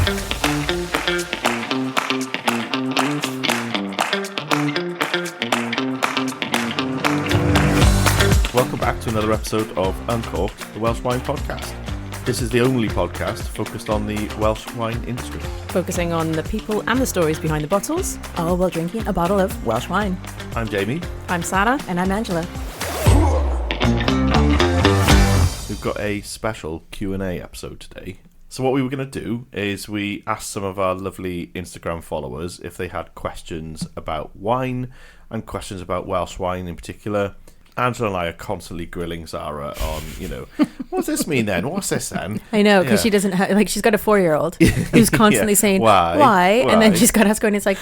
Welcome back to another episode of Uncorked, the Welsh Wine Podcast. This is the only podcast focused on the Welsh wine industry. Focusing on the people and the stories behind the bottles, all while drinking a bottle of Welsh wine. I'm Jamie. I'm Sarah. And I'm Angela. We've got a special Q&A episode today. So what we were going to do is we asked some of our lovely Instagram followers if they had questions about wine and questions about Welsh wine in particular. Angela and I are constantly grilling Sarah on, what's this mean then? What's this then? I know, because she doesn't have, she's got a 4-year-old who's constantly saying, why? And then she's got to ask her and it's like,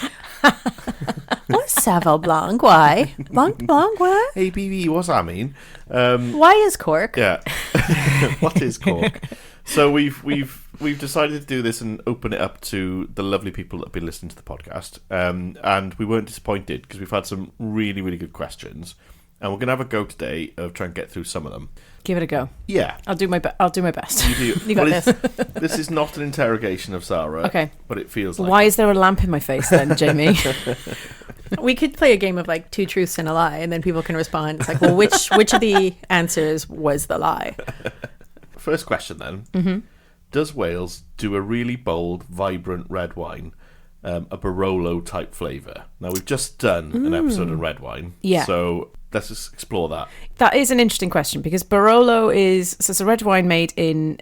what's Sauvignon Blanc? Why? Blanc, why? Hey, BB, what's that mean? Why is cork? Yeah. What is cork? So we've decided to do this and open it up to the lovely people that have been listening to the podcast. And we weren't disappointed because we've had some really, really good questions. And we're going to have a go today of trying to get through some of them. Give it a go. Yeah. I'll do my best. You do. You got this. This is not an interrogation of Sarah. Okay. But it feels like Why is there a lamp in my face then, Jamie? We could play a game of like 2 truths and a lie, and then people can respond. It's like, well, which of the answers was the lie? First question then. Mm-hmm. Does Wales do a really bold, vibrant red wine? A Barolo type flavour. Now, we've just done an episode on red wine. Yeah. So let's just explore that. That is an interesting question because Barolo it's a red wine made in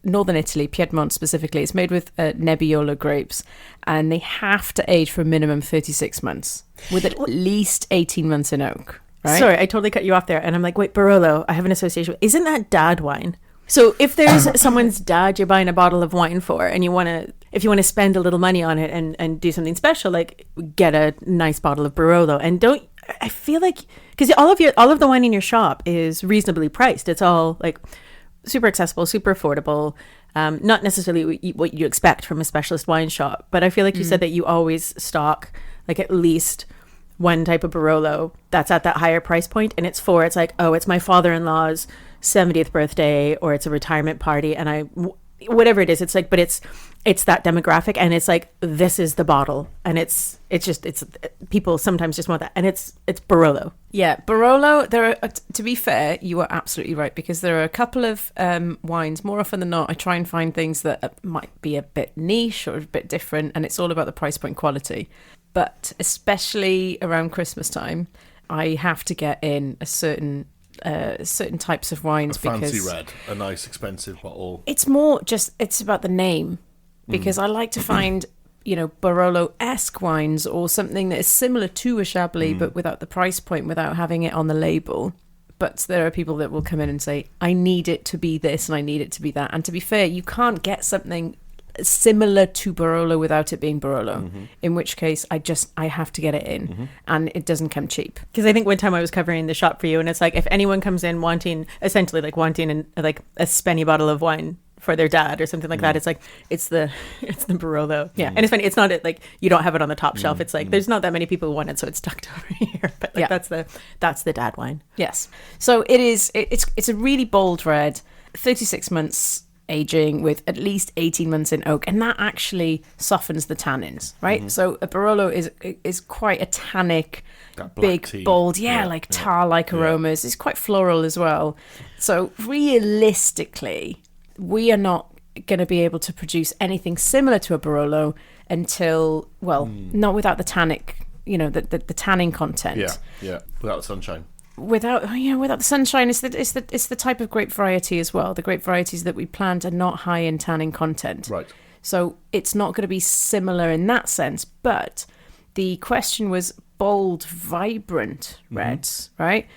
northern Italy, Piedmont specifically. It's made with Nebbiolo grapes, and they have to age for a minimum 36 months with at least 18 months in oak. Right? Sorry, I totally cut you off there. And I'm like, wait, Barolo, I have an association. Isn't that dad wine? So if there's someone's dad you're buying a bottle of wine for, and if you want to spend a little money on it and do something special, like get a nice bottle of Barolo. And I feel like, because all of the wine in your shop is reasonably priced. It's all like super accessible, super affordable, not necessarily what you expect from a specialist wine shop. But I feel like you said that you always stock like at least one type of Barolo that's at that higher price point, and it's like, oh, it's my father-in-law's 70th birthday, or it's a retirement party, and whatever it is, it's like, but it's that demographic, and it's like, this is the bottle, and it's people sometimes just want that, and it's Barolo. Yeah, Barolo. There are, to be fair, you are absolutely right, because there are a couple of wines. More often than not, I try and find things that might be a bit niche or a bit different, and it's all about the price point quality. But especially around Christmas time, I have to get in a certain types of wines, fancy red, a nice expensive bottle. It's more just, it's about the name, because I like to find Barolo-esque wines, or something that is similar to a Chablis but without the price point, without having it on the label. But there are people that will come in and say, I need it to be this and I need it to be that. And to be fair, you can't get something similar to Barolo without it being Barolo, in which case I have to get it in, and it doesn't come cheap. Because I think one time I was covering the shop for you, and it's like, if anyone comes in wanting a spenny bottle of wine for their dad or something like that, it's like, it's the Barolo. Yeah. And it's funny, it's not like you don't have it on the top shelf, it's like there's not that many people who want it, so it's tucked over here, but like that's the dad wine. Yes. So it's a really bold red, 36 months aging with at least 18 months in oak, and that actually softens the tannins, right? So a Barolo is quite a tannic, big, tea. Bold, tar-like aromas. It's quite floral as well. So realistically, we are not going to be able to produce anything similar to a Barolo until, not without the tannic, the tannin content. Yeah, without the sunshine. Without the sunshine, it's the type of grape variety as well. The grape varieties that we plant are not high in tannin content, right? So it's not going to be similar in that sense. But the question was bold, vibrant reds, right?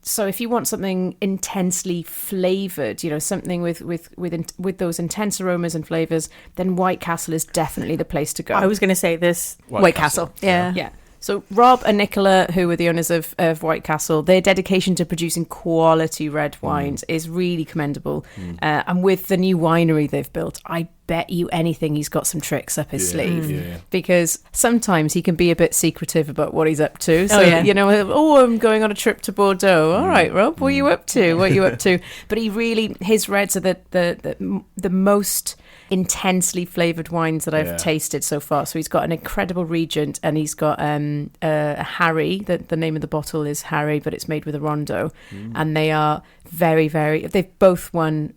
So if you want something intensely flavored, something with those intense aromas and flavors, then White Castle is definitely the place to go. I was going to say this White Castle. Yeah. So Rob and Nicola, who were the owners of White Castle, their dedication to producing quality red wines is really commendable. And with the new winery they've built, I bet you anything he's got some tricks up his sleeve. Yeah. Because sometimes he can be a bit secretive about what he's up to. So, I'm going on a trip to Bordeaux. All right, Rob, what are you up to? What are you up to? But his reds are the most intensely flavoured wines that I've tasted so far. So he's got an incredible Regent, and he's got a Harry. The name of the bottle is Harry, but it's made with a Rondo. And they are very, very... They've both won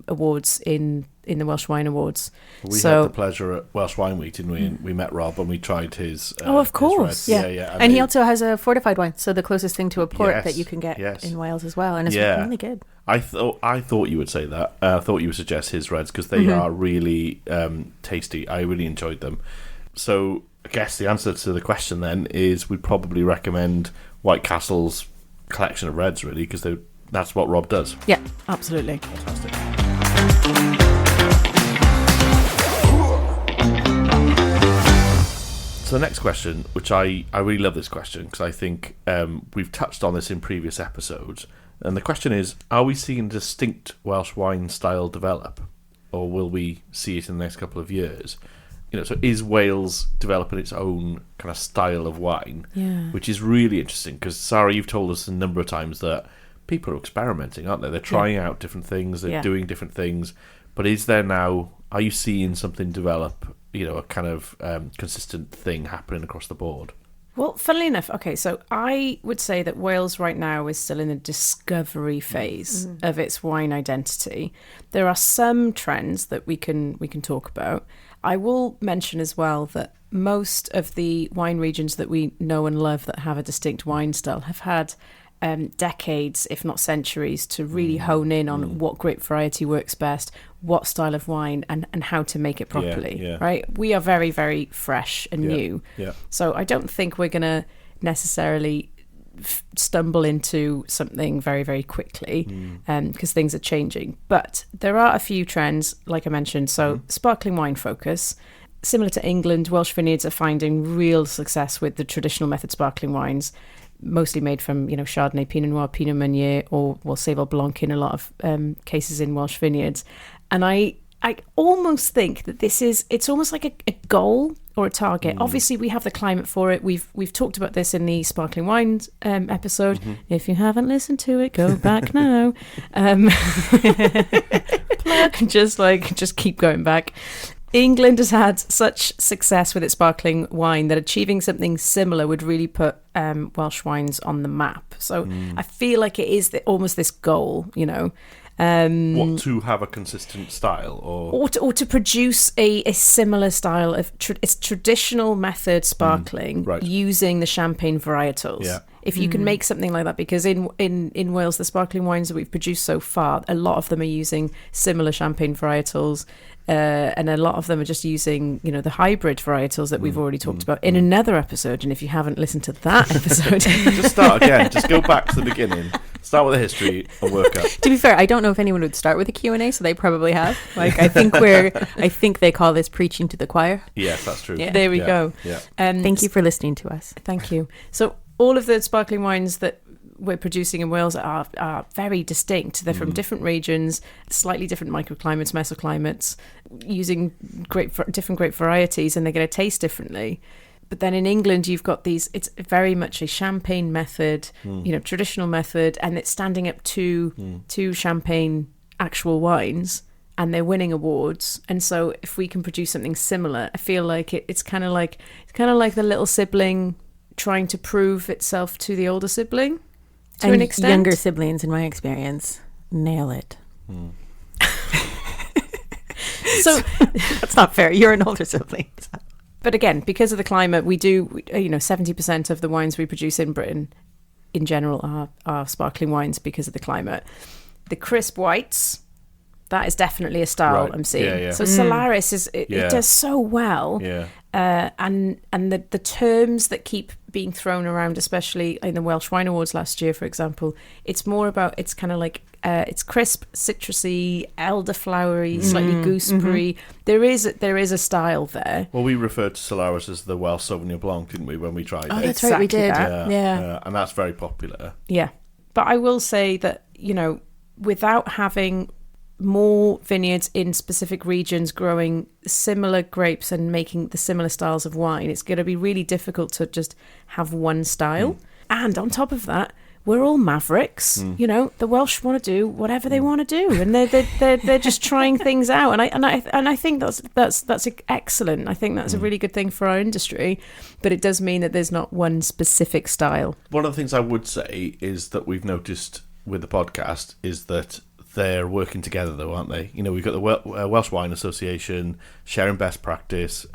awards in the Welsh Wine Awards. We had the pleasure at Welsh Wine Week, didn't we? And we met Rob and we tried his... of course. Yeah. And he also has a fortified wine, so the closest thing to a port that you can get in Wales as well. And it's really good. I thought you would say that. I thought you would suggest his reds, because they are really tasty. I really enjoyed them. So I guess the answer to the question then is we'd probably recommend White Castle's collection of reds, really, because that's what Rob does. Yeah, absolutely. Fantastic. So the next question, which I really love this question, because I think we've touched on this in previous episodes, and the question is, are we seeing a distinct Welsh wine style develop, or will we see it in the next couple of years? So is Wales developing its own kind of style of wine, which is really interesting, because Sarah, you've told us a number of times that people are experimenting, aren't they? They're trying out different things, they're doing different things, but are you seeing something develop, a kind of consistent thing happening across the board? Well, funnily enough, okay, so I would say that Wales right now is still in the discovery phase of its wine identity. There are some trends that we can talk about. I will mention as well that most of the wine regions that we know and love that have a distinct wine style have had decades, if not centuries, to really hone in on what grape variety works best, what style of wine, and how to make it properly, right? We are very, very fresh and new. Yeah. So I don't think we're going to necessarily stumble into something very, very quickly because things are changing. But there are a few trends, like I mentioned. So sparkling wine focus. Similar to England, Welsh vineyards are finding real success with the traditional method sparkling wines, mostly made from Chardonnay, Pinot Noir, Pinot Meunier, or Seyval Blanc in a lot of cases in Welsh vineyards. And I almost think that it's almost like a goal or a target. Obviously, we have the climate for it. We've talked about this in the sparkling wines episode. If you haven't listened to it, go back now. Just keep going back. England has had such success with its sparkling wine that achieving something similar would really put Welsh wines on the map. So I feel like it is almost this goal, What, to have a consistent style, or to produce a similar style of it's traditional method sparkling using the champagne varietals. Yeah. If you can make something like that, because in Wales, the sparkling wines that we've produced so far, a lot of them are using similar champagne varietals, and a lot of them are just using, the hybrid varietals that we've already talked about in another episode. And if you haven't listened to that episode, just start again. Just go back to the beginning. Start with the history and work up. To be fair, I don't know if anyone would start with a Q&A, so they probably have. I think they call this preaching to the choir. Yes, that's true. Yeah. There we go. Yeah. Thank you for listening to us. Thank you. So all of the sparkling wines that we're producing in Wales are very distinct. They're from different regions, slightly different microclimates, mesoclimates, using different grape varieties, and they're going to taste differently. But then in England, you've got these, it's very much a champagne method, traditional method, and it's standing up to champagne actual wines, and they're winning awards. And so if we can produce something similar, I feel like it's kind of like the little sibling trying to prove itself to the older sibling to an extent. Younger siblings, in my experience, nail it. So that's not fair. You're an older sibling. But again, because of the climate, we do, 70% of the wines we produce in Britain in general are sparkling wines because of the climate. The crisp whites, that is definitely a style I'm seeing. Yeah. So Solaris it does so well. Yeah. And the terms that keep being thrown around, especially in the Welsh Wine Awards last year, for example, it's more about, it's kind of like, it's crisp, citrusy, elderflowery, slightly gooseberry. There is a style there. Well, we referred to Solaris as the Welsh Sauvignon Blanc, didn't we, when we tried it? Oh, that's right, we did. Yeah. And that's very popular. Yeah. But I will say that, without having more vineyards in specific regions growing similar grapes and making the similar styles of wine, it's going to be really difficult to just have one style. And on top of that, we're all mavericks. You know, the Welsh want to do whatever they want to do, and they're just trying things out. And I think that's excellent. I think that's a really good thing for our industry. But it does mean that there's not one specific style. One of the things I would say is that we've noticed with the podcast is that they're working together, though, aren't they? You know, we've got the Welsh Wine Association sharing best practice.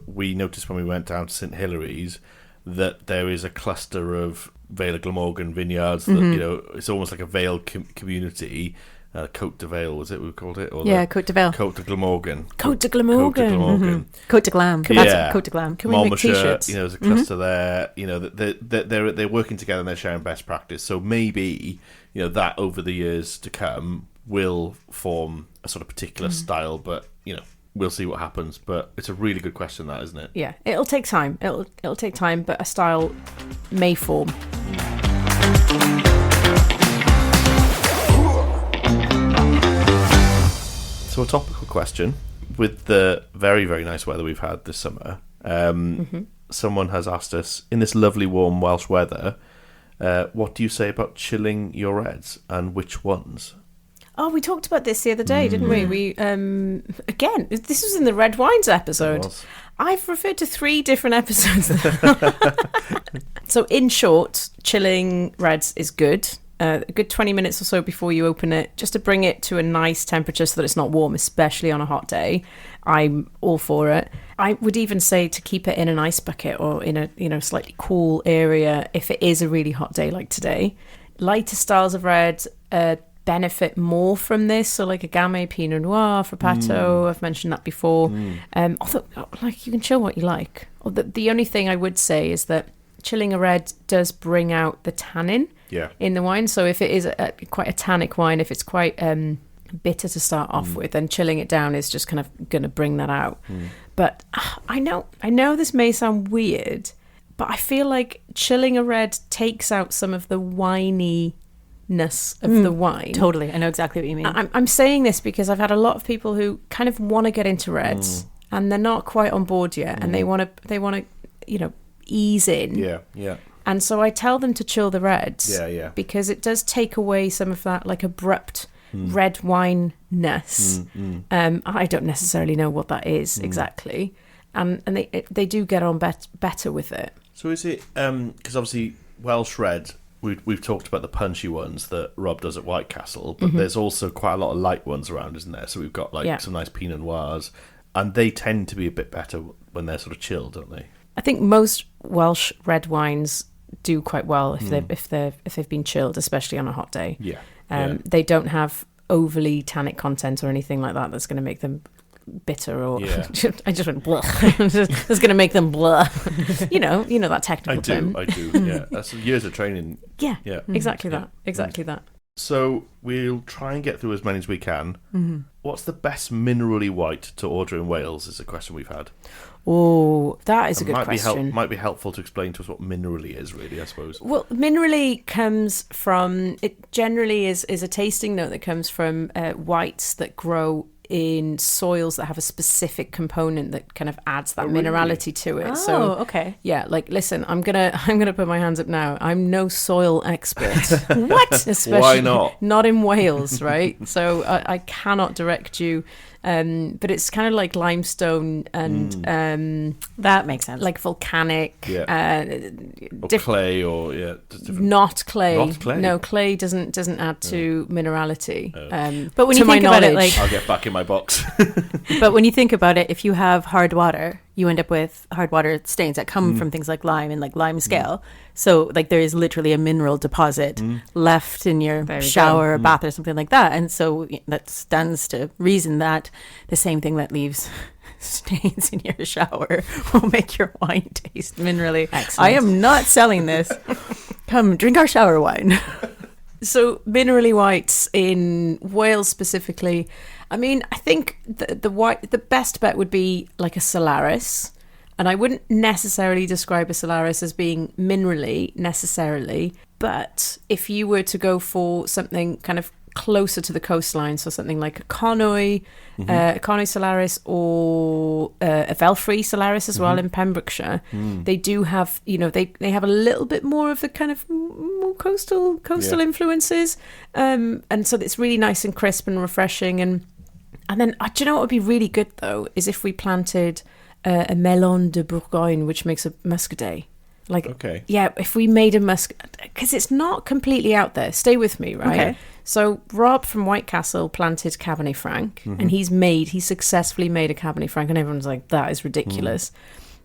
We noticed when we went down to St Hilary's that there is a cluster of Vale of Glamorgan vineyards that, you know, it's almost like a Vale community. Côte de Vale, was it we called it? Or Côte de Vale. Côte de Glamorgan. Côte de Glamorgan. Côte de Glam. Yeah. That's Côte de Glam. Can we make t-shirts? You know, there's a cluster there. You know, they're working together and they're sharing best practice. So maybe, you know, that over the years to come will form a sort of particular style, but, you know, we'll see what happens. But it's a really good question, that, isn't it? Yeah, it'll take time. It'll take time, but a style may form. So a topical question, with the very, very nice weather we've had this summer, someone has asked us, in this lovely warm Welsh weather, what do you say about chilling your reds, and which ones? Oh, we talked about this the other day, didn't we? We again, this was in the red wines episode. I've referred to 3 different episodes. So in short, chilling reds is good. A good 20 minutes or so before you open it, just to bring it to a nice temperature so that it's not warm, especially on a hot day. I'm all for it. I would even say to keep it in an ice bucket or in a, you know, slightly cool area if it is a really hot day like today. Lighter styles of red benefit more from this, so like a Gamay Pinot Noir, Frappato, I've mentioned that before. Although, like, you can chill what you like. The only thing I would say is that chilling a red does bring out the tannin in the wine. So if it is quite a tannic wine, if it's quite bitter to start off with, then chilling it down is just kind of going to bring that out. But I know this may sound weird, but I feel like chilling a red takes out some of the winey of the wine. Totally. I know exactly what you mean. I'm saying this because I've had a lot of people who kind of want to get into reds and they're not quite on board yet, and they want to you know, ease in. Yeah. And so I tell them to chill the reds. Yeah. Because it does take away some of that like abrupt red wine-ness. I don't necessarily know what that is exactly. And they do get on better with it. So is it because obviously Welsh red, we've talked about the punchy ones that Rob does at White Castle, but there's also quite a lot of light ones around, isn't there? So we've got like some nice Pinot Noirs, and they tend to be a bit better when they're sort of chilled, don't they? I think most Welsh red wines do quite well if they've been chilled, especially on a hot day. They don't have overly tannic content or anything like that that's going to make them bitter or I just went blah. That's going to make them blah. you know that technical term. I do. Yeah, that's years of training. Yeah. Exactly that. So we'll try and get through as many as we can. What's the best minerally white to order in Wales is a question we've had. Oh, that is a good question. Might be helpful to explain to us what minerally is, really, I suppose. Well, minerally comes from, it generally is a tasting note that comes from whites that grow in soils that have a specific component that kind of adds that minerality to it. So okay. Yeah, like listen, I'm gonna put my hands up now. I'm no soil expert. What? Especially why not? Not in Wales, right? So I cannot direct you. But it's kind of like limestone and that makes sense. like volcanic, or clay, or not clay. Not clay. No, clay doesn't add to minerality. But when you think about it, like I'll get back in my box. But when you think about it, if you have hard water, you end up with hard water stains that come from things like lime and like lime scale. So like there is literally a mineral deposit left in your shower or bath or something like that. And so that stands to reason that the same thing that leaves stains in your shower will make your wine taste minerally. Excellent. I am not selling this. Come drink our shower wine. So minerally whites in Wales specifically, I mean, I think the best bet would be like a Solaris. And I wouldn't necessarily describe a Solaris as being minerally necessarily. But if you were to go for something kind of closer to the coastline, so something like a Conwy, Conwy Solaris, or a Velfrey Solaris as well in Pembrokeshire. They do have, they have a little bit more of the kind of more coastal influences, and so it's really nice and crisp and refreshing. And then, do you know what would be really good though is if we planted a Melon de Bourgogne, which makes a Muscadet. If we made a because it's not completely out there. Stay with me, right? Okay. So Rob from White Castle planted Cabernet Franc, and he successfully made a Cabernet Franc, and everyone's like, that is ridiculous.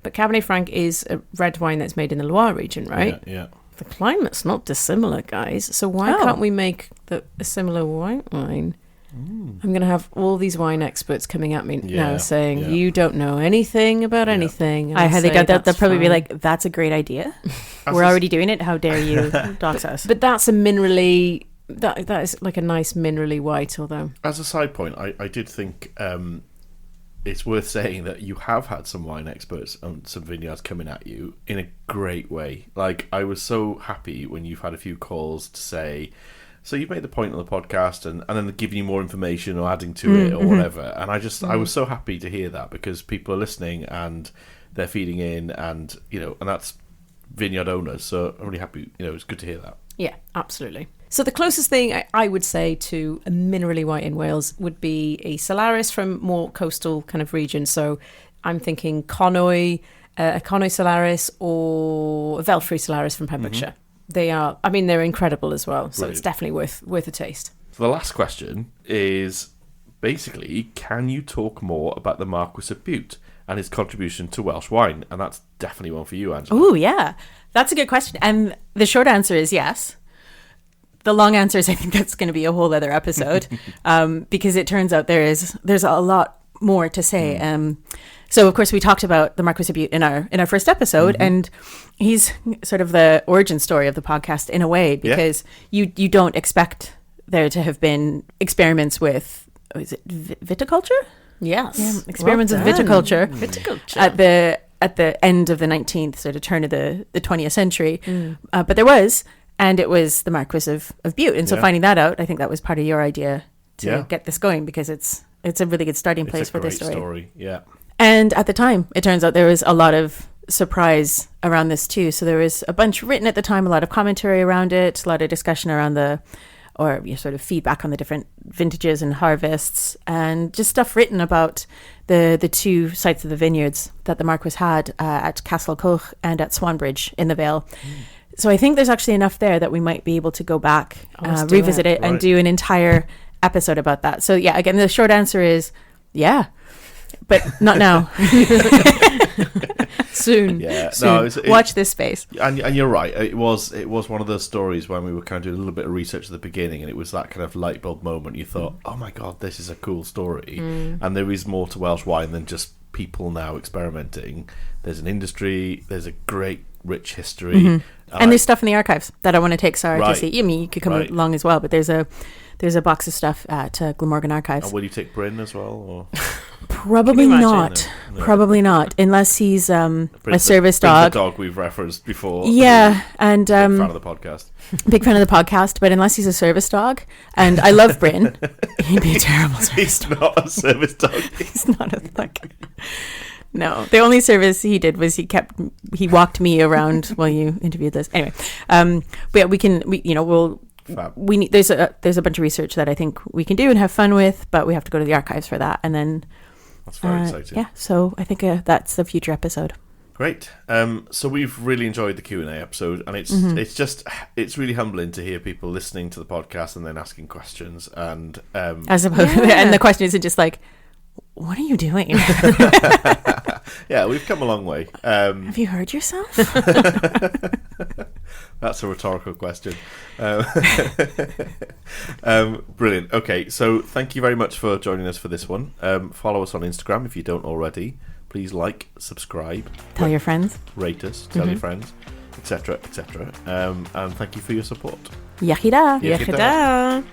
But Cabernet Franc is a red wine that's made in the Loire region, right? Yeah. The climate's not dissimilar, guys. So why can't we make a similar white wine? I'm going to have all these wine experts coming at me now saying, you don't know anything about anything. And I highly doubt that. They'll probably be fine. like, that's a great idea. We're already doing it. How dare you dox us? But that's a minerally... That is like a nice minerally white, although... As a side point, I did think it's worth saying that you have had some wine experts on some vineyards coming at you in a great way. Like, I was so happy when you've had a few calls to say... So you've made the point on the podcast and then giving you more information or adding to it or whatever. And I was so happy to hear that because people are listening and they're feeding in and, and that's vineyard owners. So I'm really happy, it's good to hear that. Yeah, absolutely. So the closest thing I would say to a minerally white in Wales would be a Solaris from more coastal kind of region. So I'm thinking Conwy, a Conwy Solaris or a Velfrey Solaris from Pembrokeshire. They're incredible as well. So It's definitely worth a taste. So the last question is basically, can you talk more about the Marquis of Bute and his contribution to Welsh wine? And that's definitely one for you, Angela. Oh, yeah. That's a good question. And the short answer is yes. The long answer is I think that's going to be a whole other episode because it turns out there's a lot more to say. So, of course, we talked about the Marquis of Bute in our first episode, and he's sort of the origin story of the podcast in a way because you don't expect there to have been experiments with, is it viticulture? Yes. Yeah, experiments with viticulture. At the end of the 19th, sort of turn of the 20th century. But there was, and it was the Marquis of Bute. And so finding that out, I think that was part of your idea to get this going because it's a really good starting place for this story. Yeah. And at the time, it turns out there was a lot of surprise around this too. So there was a bunch written at the time, a lot of commentary around it, a lot of discussion around sort of feedback on the different vintages and harvests, and just stuff written about the two sites of the vineyards that the Marquis had at Castle Coch and at Swanbridge in the Vale. So I think there's actually enough there that we might be able to go back, revisit it, and do an entire episode about that. So yeah, again, the short answer is but not now. Soon. Yeah. Soon. No, watch this space. And you're right. It was one of those stories when we were kind of doing a little bit of research at the beginning, and it was that kind of light bulb moment. You thought, oh my God, this is a cool story. And there is more to Welsh wine than just people now experimenting. There's an industry. There's a great, rich history. And there's stuff in the archives that I want to take Sarah to see. I mean, you could come along as well, but there's a box of stuff at Glamorgan Archives. And will you take Bryn as well? Or? Probably not. No. Probably not, unless he's a service dog. The dog we've referenced before. Yeah, and big fan of the podcast. Big fan of the podcast, but unless he's a service dog, and I love Bryn, he'd be a terrible service dog. He's not a service dog. He's not a No, the only service he did was he walked me around while you interviewed Liz. Anyway, but there's a bunch of research that I think we can do and have fun with, but we have to go to the archives for that, and then that's very exciting. Yeah, so I think that's the future episode. Great. So we've really enjoyed the Q&A episode, and it's really humbling to hear people listening to the podcast and then asking questions, and as opposed and the question isn't just like, what are you doing? Yeah, we've come a long way. Have you heard yourself? That's a rhetorical question. Brilliant. Okay, so thank you very much for joining us for this one. Follow us on Instagram if you don't already. Please like, subscribe. Tell your friends. Rate us. Tell your friends, etc., etc. And thank you for your support. Yachida. Yachida.